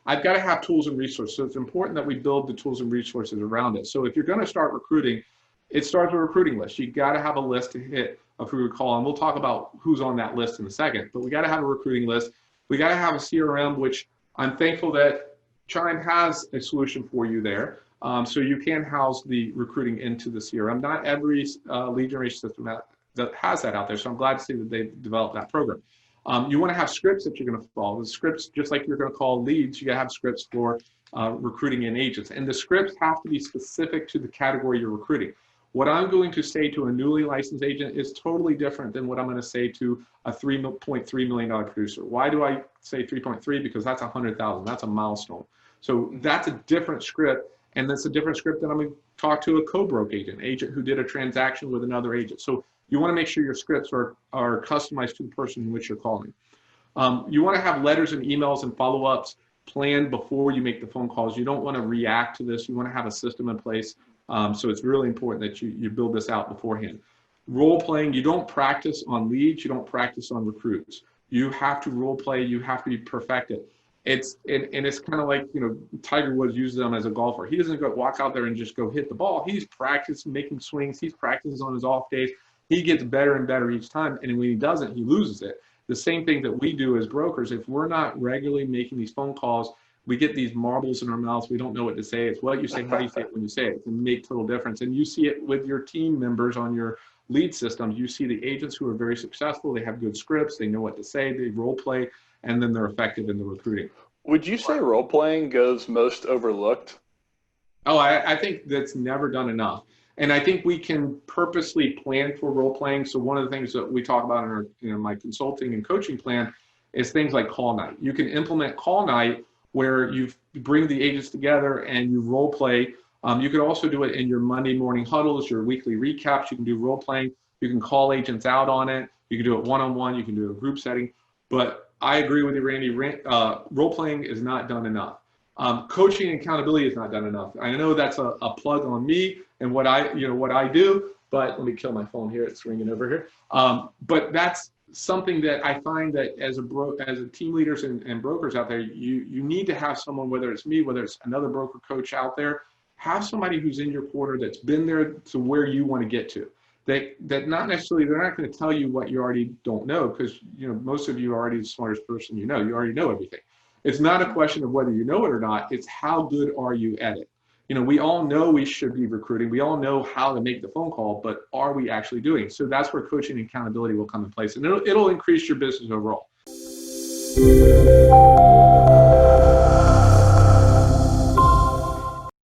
I've got to have tools and resources. So it's important that we build the tools and resources around it. So if you're going to start recruiting, it starts with a recruiting list. You got to have a list to hit of who we call, and we'll talk about who's on that list in a second. But we got to have a recruiting list. We got to have a CRM, which I'm thankful that Chime has a solution for you there. So you can house the recruiting into the CRM. Not every lead generation system that has that out there. So I'm glad to see that they've developed that program. You want to have scripts that you're going to follow. The scripts, just like you're going to call leads, you got to have scripts for recruiting in agents. And the scripts have to be specific to the category you're recruiting. What I'm going to say to a newly licensed agent is totally different than what I'm going to say to a $3.3 million producer. Why do I say 3.3? Because that's 100,000. That's a milestone. So that's a different script. And that's a different script than I'm going to talk to a co-broke agent who did a transaction with another agent. So you want to make sure your scripts are customized to the person in which you're calling. You want to have letters and emails and follow-ups planned before you make the phone calls. You don't want to react to this. You want to have a system in place. So it's really important that you build this out beforehand. Role playing, you don't practice on leads. You don't practice on recruits. You have to role play. You have to be perfected. It's kind of like, Tiger Woods uses them as a golfer. He doesn't walk out there and just go hit the ball. He's practicing making swings. He's practicing on his off days. He gets better and better each time. And when he doesn't, he loses it. The same thing that we do as brokers, if we're not regularly making these phone calls, we get these marbles in our mouths. We don't know what to say. It's what you say, how you say it when you say it. It can make total difference. And you see it with your team members on your lead systems. You see the agents who are very successful. They have good scripts. They know what to say. They role play, and then they're effective in the recruiting. Would you say role playing goes most overlooked? Oh, I think that's never done enough. And I think we can purposely plan for role playing. So one of the things that we talk about in my consulting and coaching plan is things like call night. You can implement call night where you bring the agents together and you role play. You can also do it in your Monday morning huddles, your weekly recaps. You can do role playing. You can call agents out on it. You can do it one-on-one. You can do a group setting. But I agree with you, Randy. Role playing is not done enough. Coaching and accountability is not done enough. I know that's a plug on me and what I do. But let me kill my phone here. It's ringing over here. But that's something that I find that as a team leaders and brokers out there, you need to have someone, whether it's me, whether it's another broker coach out there, have somebody who's in your corner that's been there to where you want to get to. That not necessarily, they're not going to tell you what you already don't know, because most of you are already the smartest person you already know everything. It's not a question of whether you know it or not, it's how good are you at it. We all know we should be recruiting, we all know how to make the phone call, but are we actually doing? So that's where coaching and accountability will come in place, and it'll increase your business overall.